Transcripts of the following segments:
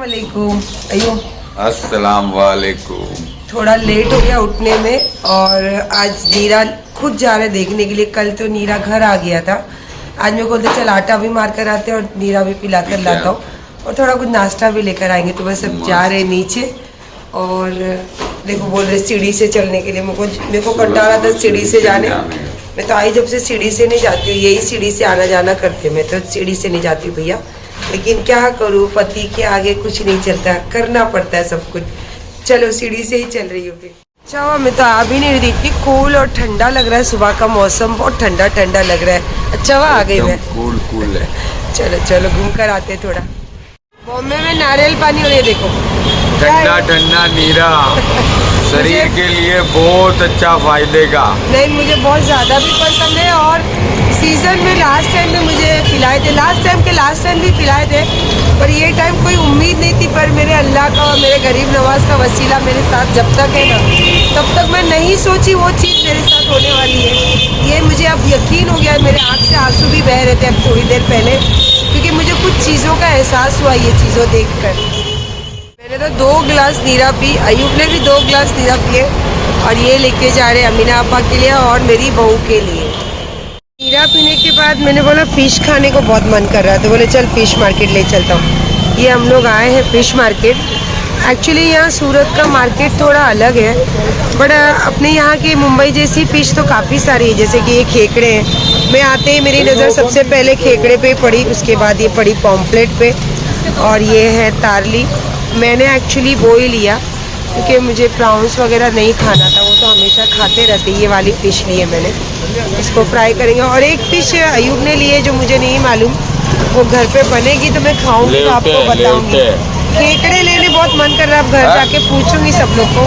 वालेकुम। अयो अस्सलाम वालेकुम। थोड़ा लेट हो गया उठने में और आज नीरा खुद जा रहे देखने के लिए। कल तो नीरा घर आ गया था, आज मेरे को बोलते चल आटा भी मार कर आते और नीरा भी पिला कर लाता हूँ और थोड़ा कुछ नाश्ता भी लेकर आएंगे। तो बस सब जा रहे नीचे और देखो बोल रहे सीढ़ी से चलने के लिए। मेरे को कंटाल आता था सीढ़ी से जाने। मैं तो आई जब से सीढ़ी से नहीं जाती हूँ, यही सीढ़ी से आना जाना करती हूँ। मैं तो सीढ़ी से नहीं जाती हूँ भैया, लेकिन क्या करूँ, पति के आगे कुछ नहीं चलता, करना पड़ता है सब कुछ। चलो सीढ़ी से ही चल रही हूँ फिर। अच्छा मैं तो आ भी नहीं रही थी, कूल और ठंडा लग रहा है। सुबह का मौसम बहुत ठंडा ठंडा लग रहा है। अच्छा वह आ गई मैं, कूल कूल है। चलो चलो घूम कर आते थोड़ा। बॉम्बे में नारियल पानी और ये देखो ठंडा ठंडा नीरा शरीर के लिए बहुत अच्छा फायदे का। नहीं मुझे बहुत ज़्यादा भी पसंद है और सीज़न में लास्ट टाइम में मुझे पिलाए थे, लास्ट टाइम भी पिलाए थे, पर ये टाइम कोई उम्मीद नहीं थी। पर मेरे अल्लाह का और मेरे गरीब नवाज का वसीला मेरे साथ जब तक है ना, तब तक मैं नहीं सोची वो चीज़ मेरे साथ होने वाली है। ये मुझे अब यकीन हो गया। मेरे आँख से आंसू भी बह रहे थे अब थोड़ी देर पहले, क्योंकि मुझे कुछ चीज़ों का एहसास हुआ ये चीज़ों देख कर। मैंने तो 2 गिलास नीरा पी, अयूब ने भी 2 गिलास नीरा पिए और ये लेके जा रहे अमीना आपा के लिए और मेरी बहू के लिए। नीरा पीने के बाद मैंने बोला फ़िश खाने को बहुत मन कर रहा है, तो बोले चल फ़िश मार्केट ले चलता हूँ। ये हम लोग आए हैं फ़िश मार्केट। एक्चुअली यहाँ सूरत का मार्केट थोड़ा अलग है, बट अपने यहाँ की मुंबई जैसी फ़िश तो काफ़ी सारी है। जैसे कि ये खेकड़े हैं, मैं आते ही मेरी नज़र सबसे पहले खेकड़े पे पड़ी, उसके बाद ये पड़ी पॉम्पलेट पे और ये है तारली। मैंने एक्चुअली वो ही लिया क्योंकि मुझे प्राउंस वगैरह नहीं खाना था, वो तो हमेशा खाते रहते। ये वाली फ़िश ली है मैंने, इसको फ्राई करेंगे। और एक फ़िश अयूब ने ली है जो मुझे नहीं मालूम, वो घर पे बनेगी तो मैं खाऊंगी तो आपको बताऊंगी। खेकड़े लेने बहुत मन कर रहा है, अब घर जाके पूछूंगी सब लोग को,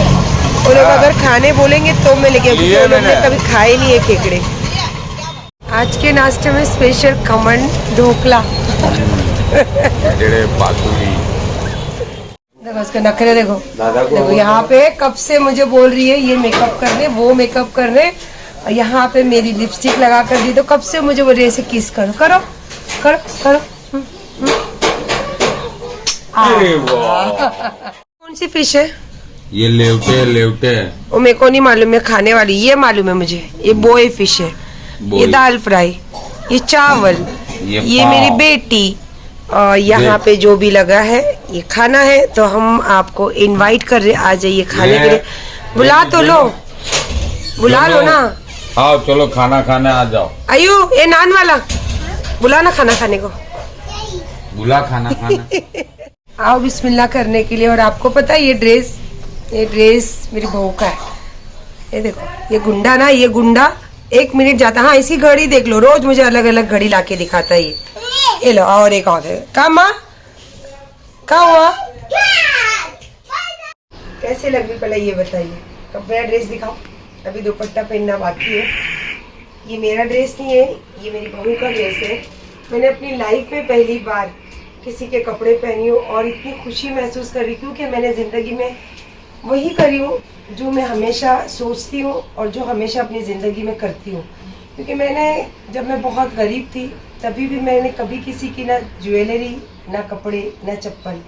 वो लोग अगर खाने बोलेंगे तो मैं लेके आऊंगी, क्योंकि वो लोग ने कभी खाए नहीं है खेकड़े। आज के नाश्ते में स्पेशल खमन ढोकला। देखो उसके नखरे देखो, देखो यहाँ पे कब से मुझे बोल रही है ये मेकअप करने वो मेकअप करने, और यहाँ पे मेरी लिपस्टिक लगा कर दी तो कब से मुझे बोल रही है ऐसे किस करो करो करो करो। कौन सी फिश है ये? लेवटे वो मेरे को नहीं मालूम, मैं खाने वाली ये मालूम है मुझे। ये बोए फिश है, ये दाल फ्राई, ये चावल, ये मेरी बेटी, और यहाँ पे जो भी लगा है ये खाना है। तो हम आपको इनवाइट कर रहे, आ जाइए खाने के लिए। बुला तो लो, बुला लो ना। हाँ चलो खाना खाने आ जाओ। आयु ये नान वाला बुला ना खाना खाने को, बुला खाना खाना। आओ बिस्मिल्लाह करने के लिए। और आपको पता है ये ड्रेस मेरी बहू का है। ये देखो ये गुंडा ना, ये गुंडा 1 मिनट जाता, हाँ इसी घड़ी देख लो, रोज मुझे अलग अलग घड़ी लाके दिखाता है ये लो। और एक और है का माँ का हुआ, कैसे लग रही पहले ये बताइए। कब मेरा ड्रेस दिखाओ, अभी दुपट्टा पहनना बाकी है। ये मेरा ड्रेस नहीं है, ये मेरी बहू का ड्रेस है। मैंने अपनी लाइफ में पहली बार किसी के कपड़े पहनी हूँ और इतनी खुशी महसूस कर रही हूँ कि मैंने ज़िंदगी में वही करी हूँ जो मैं हमेशा सोचती हूँ और जो हमेशा अपनी ज़िंदगी में करती हूँ। क्योंकि मैंने जब मैं बहुत गरीब थी तभी भी मैंने कभी किसी की ना ज्वेलरी ना कपड़े ना चप्पल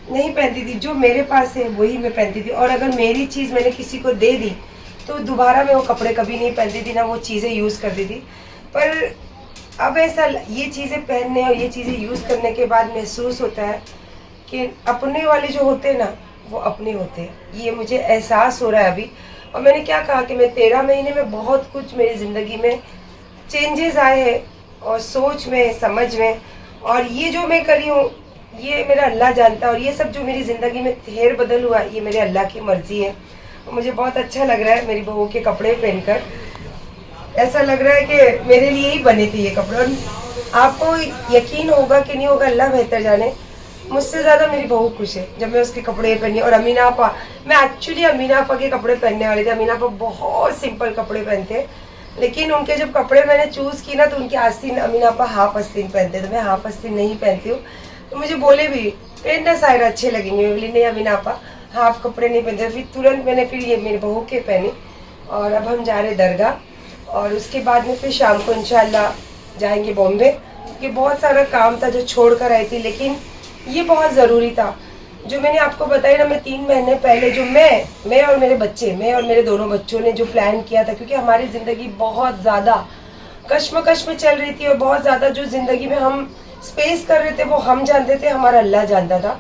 नहीं पहनती थी। जो मेरे पास है वही मैं पहनती थी, और अगर मेरी चीज़ मैंने किसी को दे दी तो दोबारा मैं वो कपड़े कभी नहीं पहनती थी, ना वो चीज़ें यूज़ करती थी। पर अब ऐसा ये चीज़ें पहनने और ये चीज़ें यूज़ करने के बाद महसूस होता है कि अपने वाले जो होते हैं ना वो अपने होते हैं। ये मुझे एहसास हो रहा है अभी। और मैंने क्या कहा कि मैं 13 महीने में बहुत कुछ मेरी ज़िंदगी में चेंजेस आए हैं, और सोच में समझ में, और ये जो मैं करी हूँ ये मेरा अल्लाह जानता है। और ये सब जो मेरी ज़िंदगी में फेर बदल हुआ ये मेरे अल्लाह की मर्ज़ी है। और मुझे बहुत अच्छा लग रहा है मेरी बहू के कपड़े पहनकर। ऐसा लग रहा है कि मेरे लिए ही बने थे ये कपड़े। और आपको यकीन होगा कि नहीं होगा अल्लाह बेहतर जाने, मुझसे ज़्यादा मेरी बहू खुश है जब मैं उसके कपड़े पहनी। और अमीना आपा, मैं एक्चुअली अमीना आपा के कपड़े पहनने वाले थे। अमीना आपा बहुत सिंपल कपड़े पहनते हैं, लेकिन उनके जब कपड़े मैंने चूज़ की ना तो उनके आस्तीन अमीना आपा हाफ आस्तीन पहनते, तो मैं हाफ आस्तीन नहीं पहनती हूँ। तो मुझे बोले भी पहनना सारे अच्छे लगेंगे, मैं बोली नहीं अमीना आपा हाफ कपड़े नहीं पहनते। फिर तुरंत मैंने फिर ये मेरी बहू के पहने। और अब हम जा रहे दरगाह, और उसके बाद में फिर शाम को इंशाल्लाह जाएंगे बॉम्बे, क्योंकि बहुत सारा काम था जो छोड़ कर आई थी, लेकिन ये बहुत ज़रूरी था। जो मैंने आपको बताया ना, मैं 3 महीने पहले जो मैं और मेरे दोनों बच्चों ने जो प्लान किया था, क्योंकि हमारी ज़िंदगी बहुत ज़्यादा कश्मकश में चल रही थी और बहुत ज़्यादा जो ज़िंदगी में हम स्पेस कर रहे थे वो हम जानते थे, हमारा अल्लाह जानता था।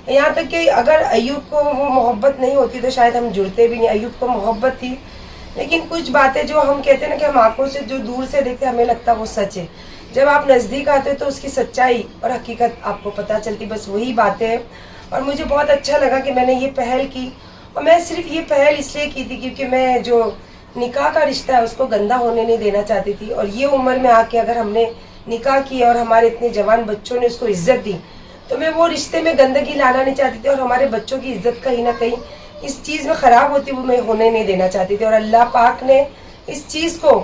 यहाँ तक कि अगर अयूब को वो मोहब्बत नहीं होती तो शायद हम जुड़ते भी नहीं। अयूब को मोहब्बत थी, लेकिन कुछ बातें जो हम कहते हैं ना कि हम आंखों से जो दूर से देखते हमें लगता वो सच है, जब आप नज़दीक आते हो तो उसकी सच्चाई और हकीकत आपको पता चलती। बस वही बातें हैं। और मुझे बहुत अच्छा लगा कि मैंने ये पहल की, और मैं सिर्फ ये पहल इसलिए की थी क्योंकि मैं जो निकाह का रिश्ता है उसको गंदा होने नहीं देना चाहती थी। और ये उम्र में आके अगर हमने निकाह किया और हमारे इतने जवान बच्चों ने उसको इज्जत दी, तो मैं वो रिश्ते में गंदगी लाना नहीं चाहती थी, और हमारे बच्चों की इज्जत कहीं ना कहीं इस चीज़ में ख़राब होती वो मैं होने नहीं देना चाहती थी। और अल्लाह पाक ने इस चीज़ को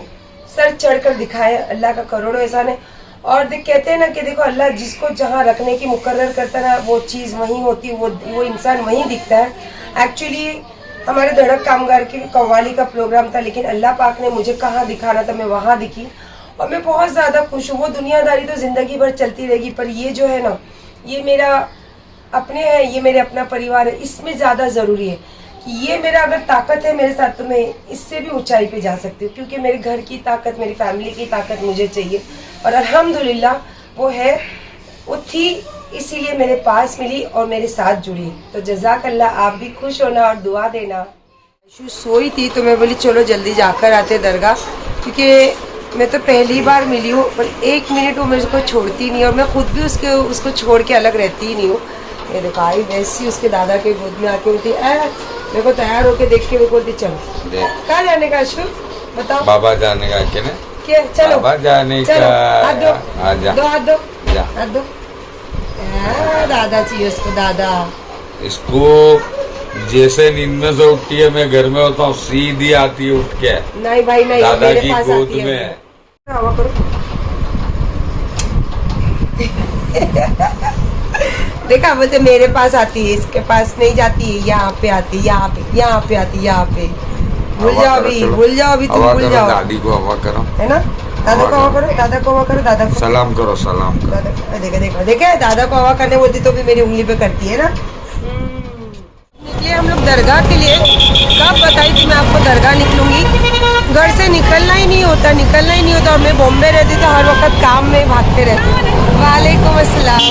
सर चढ़कर दिखाया, अल्लाह का करोड़ों एहसान है। और कहते हैं ना कि देखो, अल्लाह जिसको जहाँ रखने की मुकर्रर करता है ना, वो चीज़ वहीं होती है, वो इंसान वहीं दिखता है। एक्चुअली हमारे धड़क कामगार की कव्वाली का प्रोग्राम था, लेकिन अल्लाह पाक ने मुझे कहाँ दिखाना था मैं वहाँ दिखी, और मैं बहुत ज़्यादा खुश हूँ। वो दुनियादारी तो ज़िंदगी भर चलती रहेगी, पर ये जो है ना, ये मेरा अपने हैं, ये मेरे अपना परिवार है, इसमें ज़्यादा ज़रूरी है कि ये मेरा अगर ताकत है मेरे साथ तो मैं इससे भी ऊंचाई पे जा सकती हूँ, क्योंकि मेरे घर की ताकत, मेरी फैमिली की ताकत मुझे चाहिए, और अल्हम्दुलिल्लाह वो है, वो थी, इसीलिए मेरे पास मिली और मेरे साथ जुड़ी। तो जज़ाकल्लाह, आप भी खुश होना और दुआ देना। सोई थी तो मैं बोली चलो जल्दी जाकर आते दरगाह, क्योंकि मैं तो पहली बार मिली हूँ, पर 1 मिनट वो मेरे को छोड़ती नहीं, और मैं खुद भी उसको छोड़ के अलग रहती ही नहीं हूँ। ये देखो आई वैसी उसके दादा के गोद में आके बोलती मेरे को तैयार होके देख के वो बोलती चलो कहाँ जाने का अशु बताओ। बाबा जाने का क्या चलो बाबा जाने चलो, का। हाथ दो, आजा हाथ दो, जा। हाथ दो। दादा चाहिए उसको, दादा। इसको जैसे नींद में से उठती है, मैं घर में होता हूँ, सीधी आती है उठ के नहीं भाई नहीं, दादा मेरे की पास गोद आती है। में। हवा करो। देखा, बोलते मेरे पास आती है, इसके पास नहीं जाती है, यहाँ पे आती है, यहाँ पे आती है, यहाँ पे। भूल जाओ अभी, तुम भूल जाओ। दादी को हवा करो, है ना, दादा को हवा करो, दादा को हवा करो, दादा को सलाम करो, सलाम करो। देखो देखे, दादा को हवा करने बोलती तो भी मेरी उंगली पे करती है ना। निकले हम लोग दरगाह के लिए। कब बताई थी मैं आपको दरगाह निकलूंगी, घर से निकलना ही नहीं होता, और मैं बॉम्बे रहती तो हर वक्त काम में भागते रहती। वालेकुम अस्सलाम।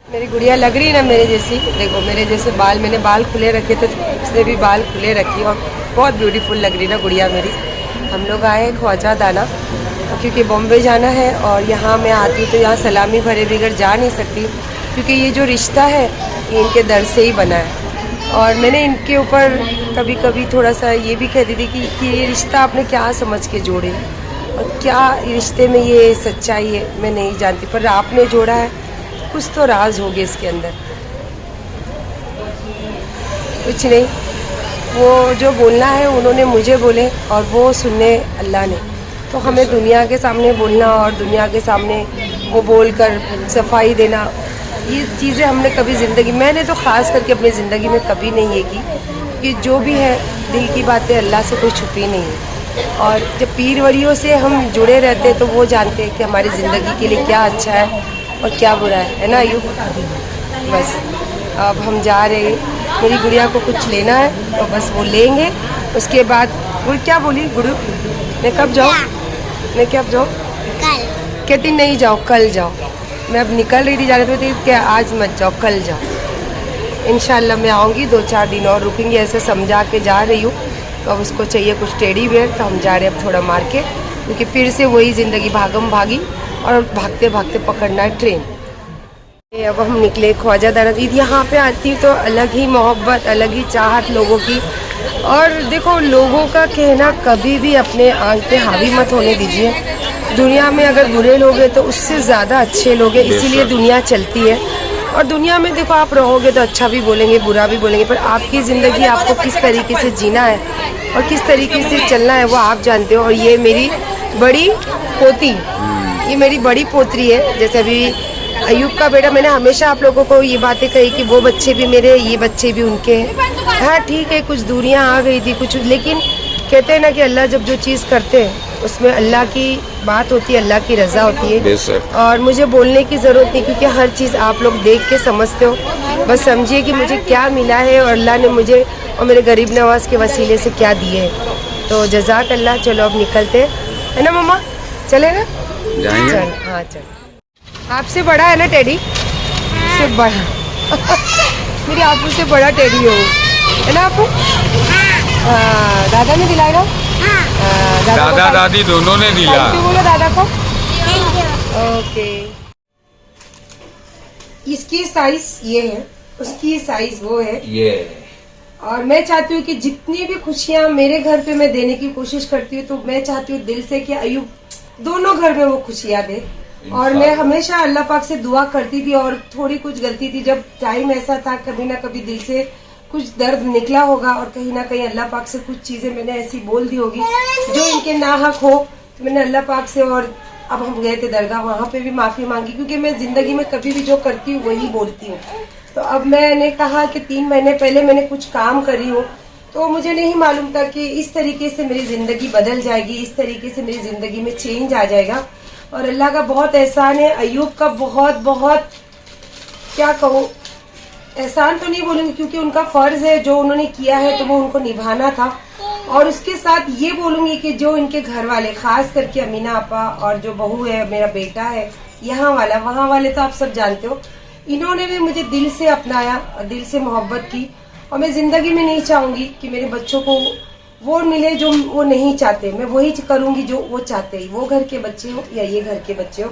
मेरी गुड़िया लग रही है ना मेरे जैसी, देखो मेरे जैसे बाल, मैंने बाल खुले रखे थे, उसने भी बाल खुले रखी, और बहुत ब्यूटीफुल लग रही ना गुड़िया मेरी। हम लोग आए ख्वाजा दाना, क्योंकि बॉम्बे जाना है, और यहाँ मैं आती तो यहाँ सलामी भरे बगैर जा नहीं सकती, क्योंकि ये जो रिश्ता है ये इनके दर से ही बना है। और मैंने इनके ऊपर कभी कभी थोड़ा सा ये भी कहती थी कि ये रिश्ता आपने क्या समझ के जोड़े, और क्या रिश्ते में ये सच्चाई है मैं नहीं जानती, पर आपने जोड़ा है, कुछ तो राज होगे इसके अंदर। कुछ नहीं, वो जो बोलना है उन्होंने मुझे बोले, और वो सुनने अल्लाह ने। तो हमें दुनिया के सामने बोलना और दुनिया के सामने वो बोलकर सफाई देना, ये चीज़ें हमने कभी ज़िंदगी, मैंने तो ख़ास करके अपनी ज़िंदगी में कभी नहीं ये की, कि जो भी है दिल की बातें अल्लाह से कोई छुपी नहीं है। और जब पीर वलियों से हम जुड़े रहते हैं तो वो जानते हैं कि हमारी ज़िंदगी के लिए क्या अच्छा है और क्या बुरा है ना यूँ। बस अब हम जा रहे हैं, मेरी गुड़िया को कुछ लेना है तो बस वो लेंगे। उसके बाद वो क्या बोली गुड़ू, मैं कब जाऊँ, मैं कब जाऊँ, कल। कहती नहीं जाओ कल जाओ। मैं अब निकल रही थी जाने तो थी कि आज मत जाओ कल जाओ। इंशाल्लाह मैं आऊँगी, 2-4 दिन और रुकेंगी, ऐसे समझा के जा रही हूँ। तो अब उसको चाहिए कुछ टेडी बेयर, तो हम जा रहे हैं अब थोड़ा मार्केट, क्योंकि फिर से वही ज़िंदगी भागम भागी, और भागते भागते पकड़ना है ट्रेन। अब हम निकले ख्वाजा दाना। दीदी यहाँ पे आती हूँ तो अलग ही मोहब्बत, अलग ही चाहत लोगों की। और देखो, लोगों का कहना कभी भी अपने आंख पे हावी मत होने दीजिए। दुनिया में अगर बुरे लोग हैं तो उससे ज़्यादा अच्छे लोग हैं, इसीलिए दुनिया चलती है। और दुनिया में देखो, आप रहोगे तो अच्छा भी बोलेंगे, बुरा भी बोलेंगे, पर आपकी ज़िंदगी आपको किस तरीके से जीना है और किस तरीके से चलना है वो आप जानते हो। और ये मेरी बड़ी पोती, ये मेरी बड़ी पोतरी है। जैसे अभी अयूब का बेटा, मैंने हमेशा आप लोगों को ये बातें कही कि वो बच्चे भी मेरे, ये बच्चे भी उनके हैं। हाँ ठीक है, कुछ दूरियां आ गई थी कुछ, लेकिन कहते हैं ना कि अल्लाह जब जो चीज़ करते हैं उसमें अल्लाह की बात होती है, अल्लाह की रज़ा होती है। बेशक। और मुझे बोलने की ज़रूरत नहीं, क्योंकि हर चीज़ आप लोग देख के समझते हो। बस समझिए कि मुझे क्या मिला है और अल्लाह ने मुझे और मेरे गरीब नवाज के वसीले से क्या दिए है। तो जज़ाक अल्लाह। चलो अब निकलते हैं, है ना मम्मा? चले ना? जाएंगे। चल, हाँ चल। आपसे बड़ा है ना टेडी? से बड़ा मेरी आपू से बड़ा टेडी हो, है ना आपू? हाँ, दादा ने दिलाया ना? हाँ, दादा दादी दोनों ने दिला। थैंक यू बोलो दादा को। ओके। इसकी साइज ये है, उसकी साइज वो है। ये और मैं चाहती हूँ कि जितनी भी खुशियाँ मेरे घर पे मैं देने की कोशिश करती हूँ, तो मैं चाहती हूँ दिल से कि अयूब दोनों घर में वो खुशियाँ दे। और मैं हमेशा अल्लाह पाक से दुआ करती थी, और थोड़ी कुछ गलती थी, जब टाइम ऐसा था कभी ना कभी दिल से कुछ दर्द निकला होगा, और कहीं ना कहीं अल्लाह पाक से कुछ चीजें मैंने ऐसी बोल दी होगी जो इनके नाहक हो, तो मैंने अल्लाह पाक से, और अब हम गए थे दरगाह, वहां पे भी माफी मांगी, क्योंकि मैं जिंदगी में कभी भी जो करती हूँ वही बोलती हूँ। तो अब मैंने कहा कि 3 महीने पहले मैंने कुछ काम करी हूँ, तो मुझे नहीं मालूम था कि इस तरीके से मेरी जिंदगी बदल जाएगी, इस तरीके से मेरी जिंदगी में चेंज आ जाएगा। और अल्लाह का बहुत एहसान है, अयूब का बहुत बहुत क्या कहूँ, एहसान तो नहीं बोलूंगी, क्योंकि उनका फर्ज है, जो उन्होंने किया है तो वो उनको निभाना था। और उसके साथ ये बोलूंगी कि जो इनके घर वाले, खास करके अमीना आपा और जो बहू है, मेरा बेटा है, यहाँ वाला वहाँ वाले तो आप सब जानते हो, इन्होंने भी मुझे दिल से अपनाया और दिल से मोहब्बत की। और मैं जिंदगी में नहीं चाहूंगी कि मेरे बच्चों को वो मिले जो वो नहीं चाहते, मैं वही करूंगी जो वो चाहते हैं, वो घर के बच्चे हो या ये घर के बच्चे हो।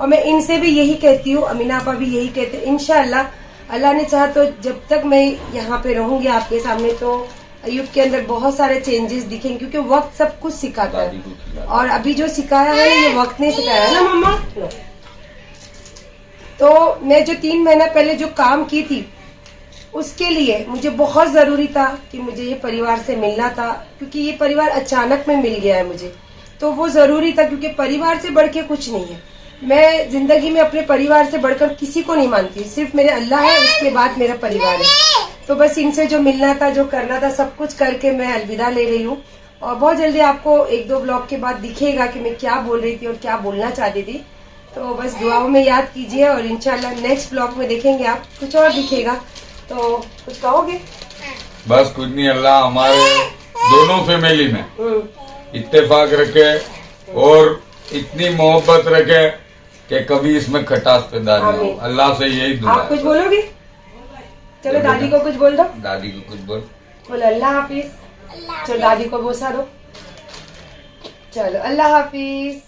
और मैं इनसे भी यही कहती हूँ, अमीना आपा भी यही कहते हैं, इंशाअल्लाह अल्लाह ने चाहा तो जब तक मैं यहाँ पे रहूंगी आपके सामने, तो अयूब के अंदर बहुत सारे चेंजेस दिखेंगे, क्योंकि वक्त सब कुछ सिखाता है। और अभी जो सिखाया है ये वक्त ने सिखाया है ना मम्मा? तो मैं जो 3 महीना पहले जो काम की थी, उसके लिए मुझे बहुत जरूरी था कि मुझे ये परिवार से मिलना था, क्योंकि ये परिवार अचानक में मिल गया है मुझे, तो वो जरूरी था, क्योंकि परिवार से बढ़ के कुछ नहीं है। मैं जिंदगी में अपने परिवार से बढ़कर किसी को नहीं मानती, सिर्फ मेरे अल्लाह है, उसके बाद मेरा परिवार है। तो बस इनसे जो मिलना था, जो करना था, सब कुछ करके मैं अलविदा ले रही हूँ। और बहुत जल्दी आपको 1-2 ब्लॉग के बाद दिखेगा कि मैं क्या बोल रही थी और क्या बोलना चाहती थी। तो बस दुआओं में याद कीजिए, और इंशाल्लाह नेक्स्ट ब्लॉग में देखेंगे आप, कुछ और दिखेगा। तो कुछ कहोगे? बस कुछ नहीं, अल्लाह हमारे दोनों फैमिली में इत्तेफाक रखे और इतनी मोहब्बत रखे कि कभी इसमें खटास पैदा नहीं हो। अल्लाह से यही दुआ आप कुछ बोलोगे? चलो दादी को कुछ बोल दो। दादी को कुछ बोल अल्लाह हाफिज। चलो दादी को बोसा दो। चलो अल्लाह हाफिज।